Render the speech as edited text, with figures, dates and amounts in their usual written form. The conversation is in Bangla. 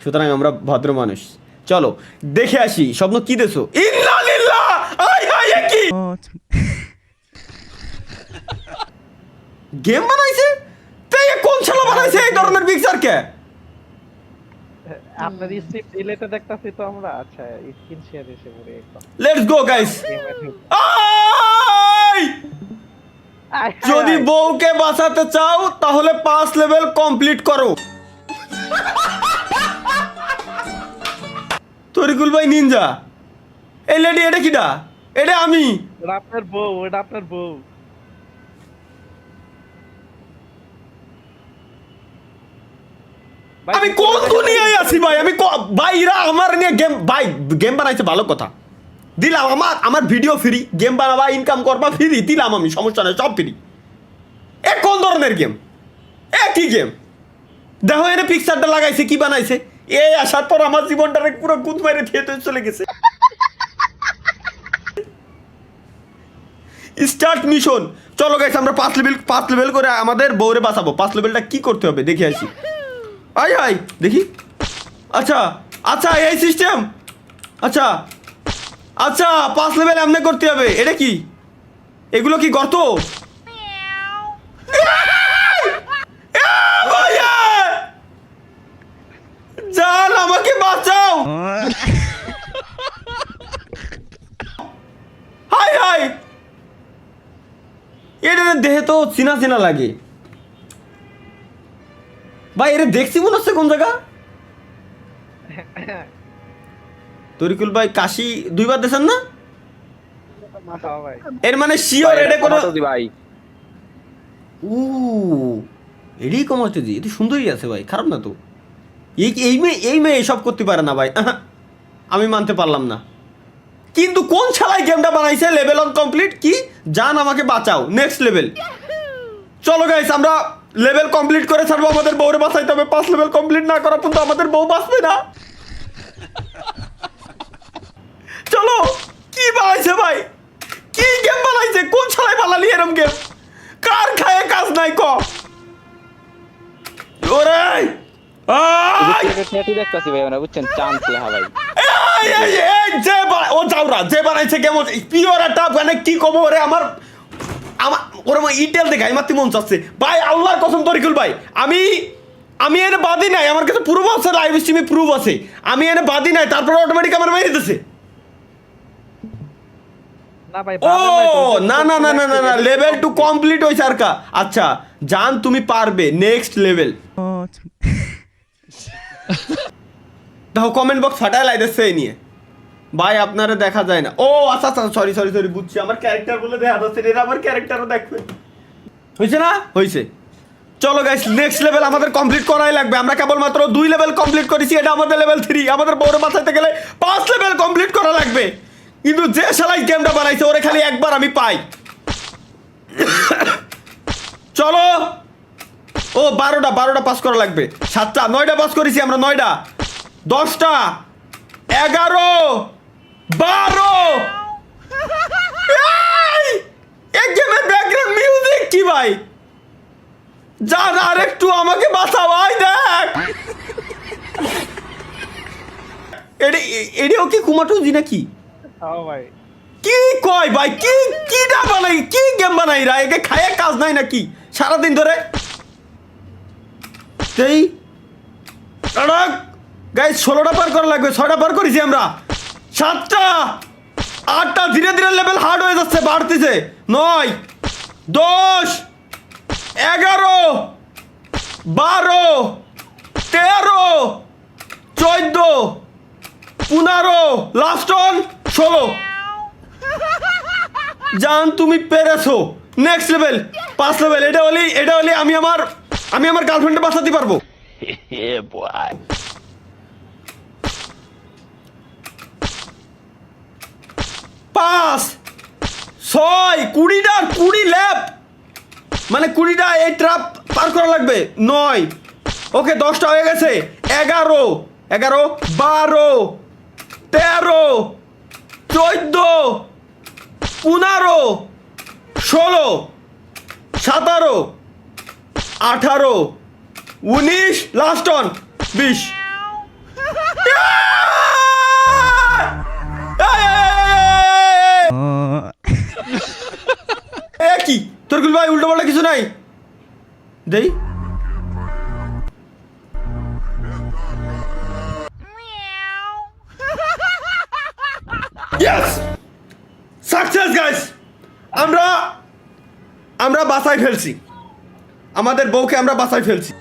সুতরাং আমরা ভদ্র মানুষ। চলো দেখে আসি স্বপ্ন কি দেছো। ইন্নালিল্লাহ আই হাই কি গেম বানাইছে? তাই কোন শালা বানাইছে এই ধরনের পিকচার কে? আপনার স্ক্রিপ্ট রিলেটেড দেখতাছি তো আমরা। আচ্ছা স্ক্রিন শেয়ার এসে পড়ে একদম। Let's go guys. যদি বউকে বাঁচাতে চাও তাহলে 5 লেভেল কমপ্লিট করো। তরিকুল ভাই নিনজা, এই লেডি এটা কিডা? এটা আমি। ওটা আপনার বউ, ওটা আপনার বউ। আমি কোন দুনিয়ায় আছি ভাই? আমি ভাই এরা আমার নিয়ে গেম, ভাই গেম বানাইছে ভালো কথা দিলাম। আমার ভিডিও ফ্রি, গেম বানাবা ইনকাম করবা ফ্রি দিলাম আমি, সমস্যা নেই, সব ফ্রি। এ কোন ধরনের গেম? কি গেম? দেখো এর পিকচারটা লাগাইছে, কি বানাইছে? এই আসার পর আমার জীবনটারে পুরো গুদ মেরে থিয়েটারে চলে গেছে। Start mission. চলো গাইস আমরা 5 লেভেল করে আমাদের বউরে বাঁচাবো। 5 লেভেলটা কি করতে হবে দেখে আসি। আই আই দেখি। আচ্ছা আচ্ছা এই সিস্টেম। আচ্ছা আচ্ছা 5 লেভেল এমনি করতে হবে। এটা কি? এগুলো কি গর্ত? জান আমাকে বাঁচাও। হাই হাই এটা দেহে তো চিনা চিনা লাগে ভাই। এর দেখছি মনে হচ্ছে কোন জায়গা। তরিকুল ভাই কাশি 2 বার দেন না? এর মানে শিওর এটা কোন ভাই। এডি কমাতে দি, এটা সুন্দরই আছে ভাই, খারাপ না তো। এই মেয়ে এসব করতে পারে না ভাই, আমি মানতে পারলাম না। কিন্তু কোন শালায় গেমটা বানাইছে? লেভেল অন কমপ্লিট কি? জান আমাকে বাঁচাও, নেক্সট লেভেল। চলো গাইস আমরা লেভেল কমপ্লিট করে ছাড়বো, আমাদের বউরে বাঁচাইতে হবে। 5 লেভেল কমপ্লিট না করা পর্যন্ত আমাদের বউ বাঁচবে না। চলো কি বানাইছে ভাই? কি গেম বানাইছে? কোন শালায় বানালি এরম গেম? কার খায় কাজ নাই ক? ওরে দেখতেছি ভাই আমরা, বুঝছেন চান্স লেখা ভাই। ও যাওরা যে বানাইছে গেম পিওর একটা মানে কি কব ওরে আমার ওরে ইটেল দেখাই মাত্র মন চাচ্ছে ভাই। আল্লাহর কসম তরিকুল ভাই, আমি এনে বাদি নাই, আমার কাছে প্রুফ আছে, লাইভ স্ট্রিমে প্রুফ আছে। আমি এনে বাদি নাই, তারপর অটোমেটিক আমার মেরে দিতেছে। ও না না না না না না, লেভেল 2 কমপ্লিট হইছে আর কা। আচ্ছা জান তুমি পারবে, নেক্সট লেভেল। দেখো কমেন্ট বক্স ফাটায় লাইতেছে এই নিয়ে ভাই, আপনারা দেখা যায় না। ও আচ্ছা আচ্ছা সরি সরি সরি বুঝছি, আমার ক্যারেক্টার বলে দেখা যাচ্ছে, এরা আমার ক্যারেক্টারও দেখবে। হয়েছে না? হয়েছে। চলো গাইস নেক্সট লেভেল আমাদের কমপ্লিট করাই লাগবে। আমরা কেবলমাত্র 2 লেভেল কমপ্লিট করেছি, এটা আমাদের লেভেল 3। আমাদের বউরে বাঁচাইতে গেলে 5 লেভেল কমপ্লিট করা লাগবে। কিন্তু যে শালাই গেমটা বানাইছে ওরে খালি একবার আমি পাই। চলো ও 12টা পাস করা লাগবে। 7টা 9টা পাস করেছি আমরা, 9টা 10টা 11 12। এই গেমের ব্যাকগ্রাউন্ড মিউজিক কি ভাই? জান আর একটু আমাকে বাঁচাও ভাই। দেখ এডিও কি কুমাটুজি নাকি? ভাই কি কয় ভাই? কিটা বানাই, কি গেম বানাই রা? একে খায় কাজ নাই নাকি সারাদিন ধরে? সেই গাইস 16টা পার করা লাগবে। 6টা পার করেছি আমরা। 7টা 8টা ধীরে ধীরে লেভেল হার্ড হয়ে যাচ্ছে, বাড়তেছে। 9 10 11 12 13 14 15 লাস্ট অন 16। জান তুমি পেরেছো, নেক্সট লেভেল 5 লেভেল। এটা হলে আমি আমার গার্লফ্রেন্ডে বাঁচাতে পারবো। 5 6 20 ল্যাপ মানে 20টা এই ট্রাপ পার করা লাগবে। 9 ওকে 10টা হয়ে গেছে। 11 12 13 14 15 16 17 18 19 লাস্ট অন 20। তরকুল ভাই উল্টো পাল্টা কিছু নাই দেই ইয়েস সাকসেস গাইস আমরা বাঁচাই ফেলছি আমাদের বউকে আমরা বাঁচাই ফেলছি